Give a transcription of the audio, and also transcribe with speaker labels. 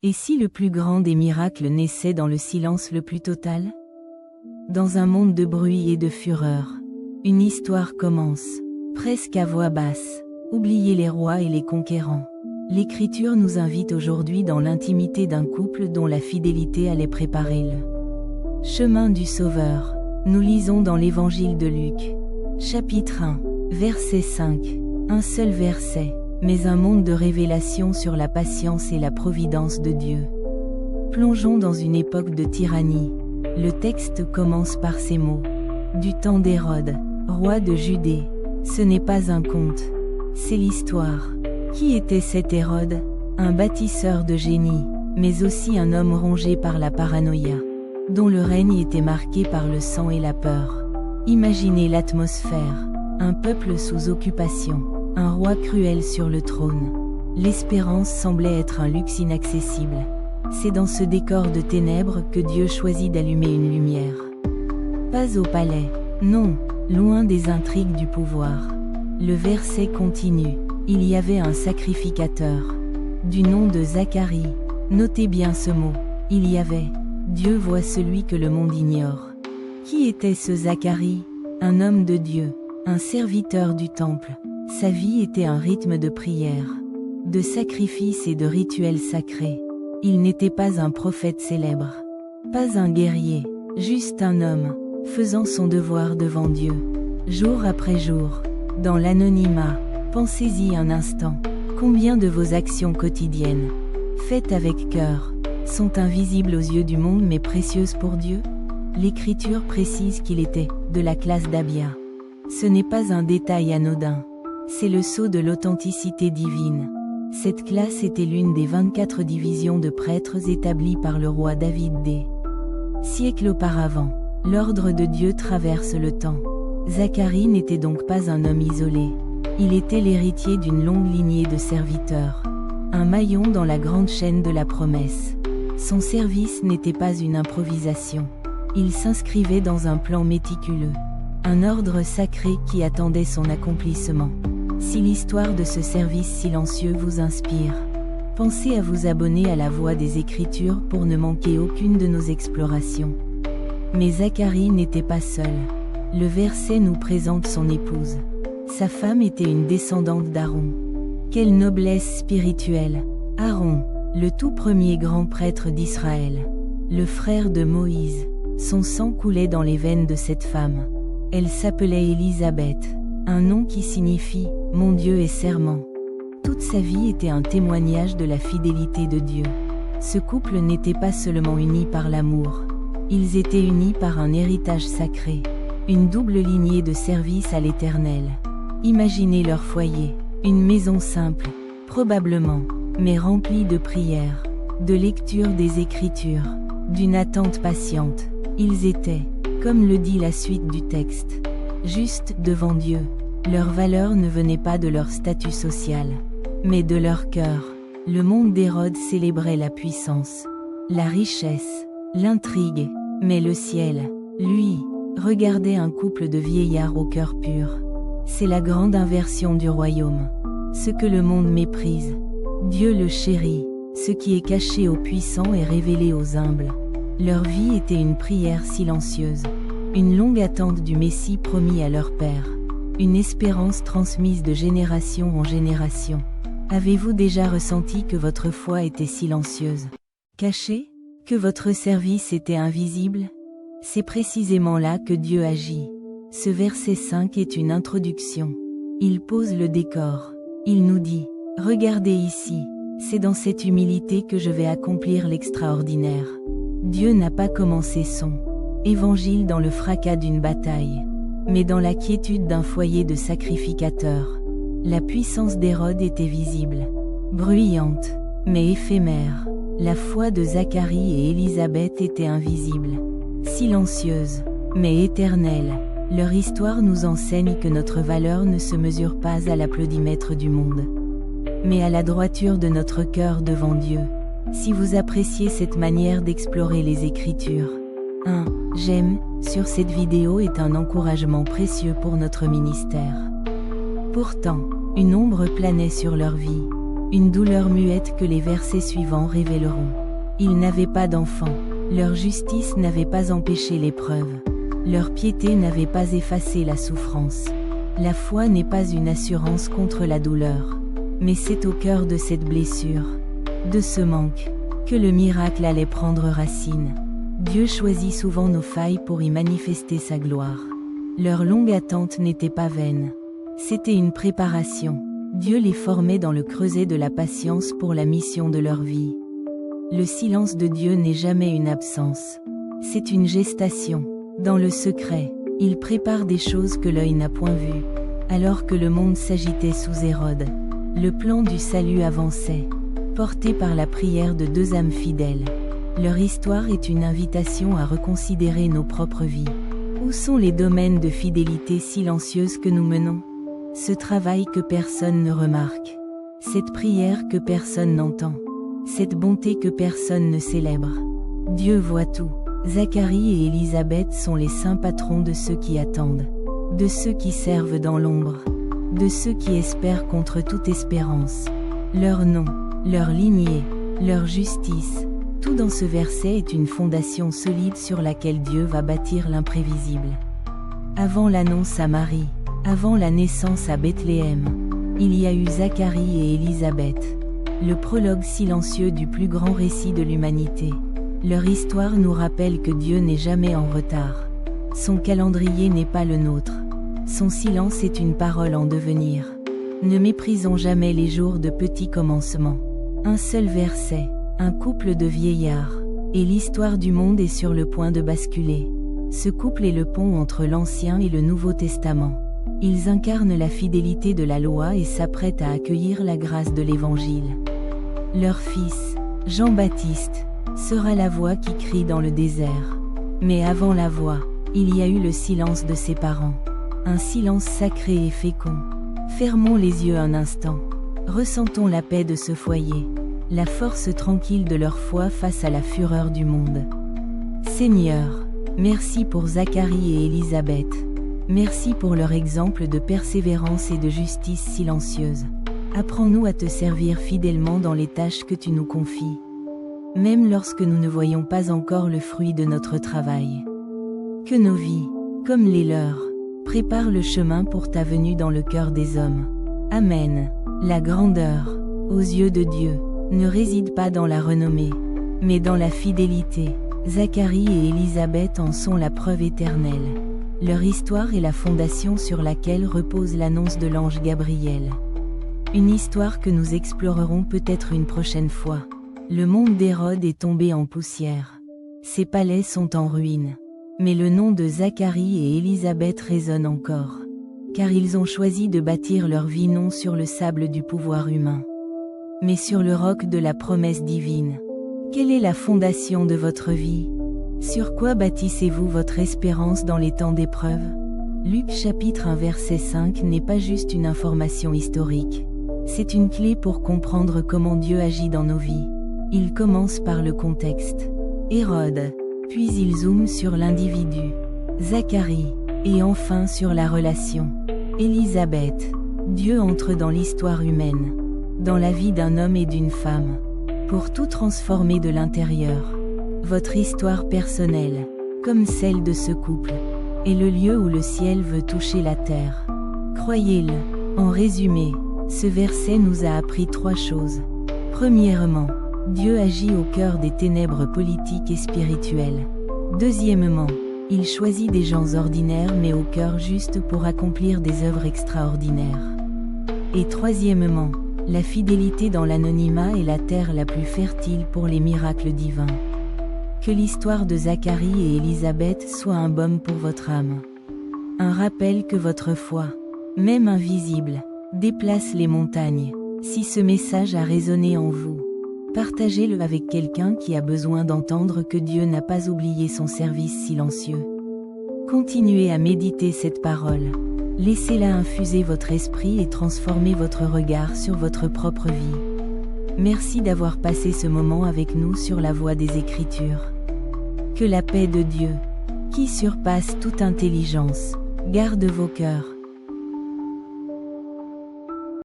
Speaker 1: Et si le plus grand des miracles naissait dans le silence le plus total? Dans un monde de bruit et de fureur, une histoire commence, presque à voix basse. Oubliez les rois et les conquérants. L'Écriture nous invite aujourd'hui dans l'intimité d'un couple dont la fidélité allait préparer le chemin du Sauveur. Nous lisons dans l'Évangile de Luc, chapitre 1, verset 5, un seul verset, mais un monde de révélation sur la patience et la providence de Dieu. Plongeons dans une époque de tyrannie. Le texte commence par ces mots. Du temps d'Hérode, roi de Judée. Ce n'est pas un conte, c'est l'histoire. Qui était cet Hérode? Un bâtisseur de génie, mais aussi un homme rongé par la paranoïa, dont le règne était marqué par le sang et la peur. Imaginez l'atmosphère, un peuple sous occupation, un roi cruel sur le trône. L'espérance semblait être un luxe inaccessible. C'est dans ce décor de ténèbres que Dieu choisit d'allumer une lumière. Pas au palais, non, loin des intrigues du pouvoir. Le verset continue. Il y avait un sacrificateur, du nom de Zacharie. Notez bien ce mot. Il y avait. Dieu voit celui que le monde ignore. Qui était ce Zacharie? Un homme de Dieu, un serviteur du temple. Sa vie était un rythme de prière, de sacrifices et de rituels sacrés. Il n'était pas un prophète célèbre, pas un guerrier, juste un homme, faisant son devoir devant Dieu, jour après jour, dans l'anonymat. Pensez-y un instant. Combien de vos actions quotidiennes, faites avec cœur, sont invisibles aux yeux du monde mais précieuses pour Dieu? L'Écriture précise qu'il était de la classe d'Abia. Ce n'est pas un détail anodin. C'est le sceau de l'authenticité divine. Cette classe était l'une des 24 divisions de prêtres établies par le roi David des siècles auparavant. L'ordre de Dieu traverse le temps. Zacharie n'était donc pas un homme isolé. Il était l'héritier d'une longue lignée de serviteurs, un maillon dans la grande chaîne de la promesse. Son service n'était pas une improvisation. Il s'inscrivait dans un plan méticuleux, un ordre sacré qui attendait son accomplissement. Si l'histoire de ce service silencieux vous inspire, pensez à vous abonner à la Voix des Écritures pour ne manquer aucune de nos explorations. Mais Zacharie n'était pas seul. Le verset nous présente son épouse. Sa femme était une descendante d'Aaron. Quelle noblesse spirituelle! Aaron, le tout premier grand prêtre d'Israël, le frère de Moïse. Son sang coulait dans les veines de cette femme. Elle s'appelait Élisabeth, un nom qui signifie « Mon Dieu est serment ». Toute sa vie était un témoignage de la fidélité de Dieu. Ce couple n'était pas seulement uni par l'amour. Ils étaient unis par un héritage sacré, une double lignée de service à l'Éternel. Imaginez leur foyer, une maison simple, probablement, mais remplie de prières, de lecture des Écritures, d'une attente patiente. Ils étaient, comme le dit la suite du texte, justes devant Dieu. Leur valeur ne venait pas de leur statut social, mais de leur cœur. Le monde d'Hérode célébrait la puissance, la richesse, l'intrigue, mais le ciel, lui, regardait un couple de vieillards au cœur pur. C'est la grande inversion du royaume. Ce que le monde méprise, Dieu le chérit. Ce qui est caché aux puissants est révélé aux humbles. Leur vie était une prière silencieuse, une longue attente du Messie promis à leur père, une espérance transmise de génération en génération. Avez-vous déjà ressenti que votre foi était silencieuse, cachée, que votre service était invisible? C'est précisément là que Dieu agit. Ce verset 5 est une introduction. Il pose le décor. Il nous dit, « Regardez ici, c'est dans cette humilité que je vais accomplir l'extraordinaire. » Dieu n'a pas commencé son évangile dans le fracas d'une bataille, mais dans la quiétude d'un foyer de sacrificateurs. La puissance d'Hérode était visible, bruyante, mais éphémère. La foi de Zacharie et Élisabeth était invisible, silencieuse, mais éternelle. Leur histoire nous enseigne que notre valeur ne se mesure pas à l'applaudimètre du monde, mais à la droiture de notre cœur devant Dieu. Si vous appréciez cette manière d'explorer les Écritures, un j'aime sur cette vidéo est un encouragement précieux pour notre ministère. Pourtant, une ombre planait sur leur vie, Une douleur muette que les versets suivants révéleront. Ils n'avaient pas d'enfants. Leur justice n'avait pas empêché l'épreuve. Leur piété n'avait pas effacé la souffrance. La foi n'est pas une assurance contre la douleur. Mais c'est au cœur de cette blessure, de ce manque, que le miracle allait prendre racine. Dieu choisit souvent nos failles pour y manifester sa gloire. Leur longue attente n'était pas vaine. C'était une préparation. Dieu les formait dans le creuset de la patience pour la mission de leur vie. Le silence de Dieu n'est jamais une absence. C'est une gestation. Dans le secret, il prépare des choses que l'œil n'a point vues. Alors que le monde s'agitait sous Hérode, le plan du salut avançait, porté par la prière de 2 âmes fidèles. Leur histoire est une invitation à reconsidérer nos propres vies. Où sont les domaines de fidélité silencieuse que nous menons? Ce travail que personne ne remarque. Cette prière que personne n'entend. Cette bonté que personne ne célèbre. Dieu voit tout. Zacharie et Élisabeth sont les saints patrons de ceux qui attendent. De ceux qui servent dans l'ombre. De ceux qui espèrent contre toute espérance. Leur nom, leur lignée, leur justice. Tout dans ce verset est une fondation solide sur laquelle Dieu va bâtir l'imprévisible. Avant l'annonce à Marie, avant la naissance à Bethléem, il y a eu Zacharie et Élisabeth, le prologue silencieux du plus grand récit de l'humanité. Leur histoire nous rappelle que Dieu n'est jamais en retard. Son calendrier n'est pas le nôtre. Son silence est une parole en devenir. Ne méprisons jamais les jours de petits commencements. Un seul verset, un couple de vieillards, et l'histoire du monde est sur le point de basculer. Ce couple est le pont entre l'Ancien et le Nouveau Testament. Ils incarnent la fidélité de la loi et s'apprêtent à accueillir la grâce de l'Évangile. Leur fils, Jean-Baptiste, sera la voix qui crie dans le désert. Mais avant la voix, il y a eu le silence de ses parents. Un silence sacré et fécond. Fermons les yeux un instant. Ressentons la paix de ce foyer. La force tranquille de leur foi face à la fureur du monde. Seigneur, merci pour Zacharie et Élisabeth. Merci pour leur exemple de persévérance et de justice silencieuse. Apprends-nous à te servir fidèlement dans les tâches que tu nous confies. Même lorsque nous ne voyons pas encore le fruit de notre travail. Que nos vies, comme les leurs, préparent le chemin pour ta venue dans le cœur des hommes. Amen. La grandeur, aux yeux de Dieu, ne réside pas dans la renommée, mais dans la fidélité. Zacharie et Élisabeth en sont la preuve éternelle. Leur histoire est la fondation sur laquelle repose l'annonce de l'ange Gabriel. Une histoire que nous explorerons peut-être une prochaine fois. Le monde d'Hérode est tombé en poussière. Ses palais sont en ruine. Mais le nom de Zacharie et Élisabeth résonne encore. Car ils ont choisi de bâtir leur vie non sur le sable du pouvoir humain, mais sur le roc de la promesse divine. Quelle est la fondation de votre vie? Sur quoi bâtissez-vous votre espérance dans les temps d'épreuve? Luc chapitre 1 verset 5 n'est pas juste une information historique. C'est une clé pour comprendre comment Dieu agit dans nos vies. Il commence par le contexte. Hérode, puis il zoome sur l'individu. Zacharie, et enfin sur la relation. Élisabeth. Dieu entre dans l'histoire humaine, dans la vie d'un homme et d'une femme, pour tout transformer de l'intérieur. Votre histoire personnelle, comme celle de ce couple, est le lieu où le ciel veut toucher la terre. Croyez-le. En résumé, ce verset nous a appris 3 choses. Premièrement, Dieu agit au cœur des ténèbres politiques et spirituelles. Deuxièmement, il choisit des gens ordinaires mais au cœur juste pour accomplir des œuvres extraordinaires. Et troisièmement, la fidélité dans l'anonymat est la terre la plus fertile pour les miracles divins. Que l'histoire de Zacharie et Élisabeth soit un baume pour votre âme. Un rappel que votre foi, même invisible, déplace les montagnes. Si ce message a résonné en vous, partagez-le avec quelqu'un qui a besoin d'entendre que Dieu n'a pas oublié son service silencieux. Continuez à méditer cette parole. Laissez-la infuser votre esprit et transformer votre regard sur votre propre vie. Merci d'avoir passé ce moment avec nous sur la voie des Écritures. Que la paix de Dieu, qui surpasse toute intelligence, garde vos cœurs.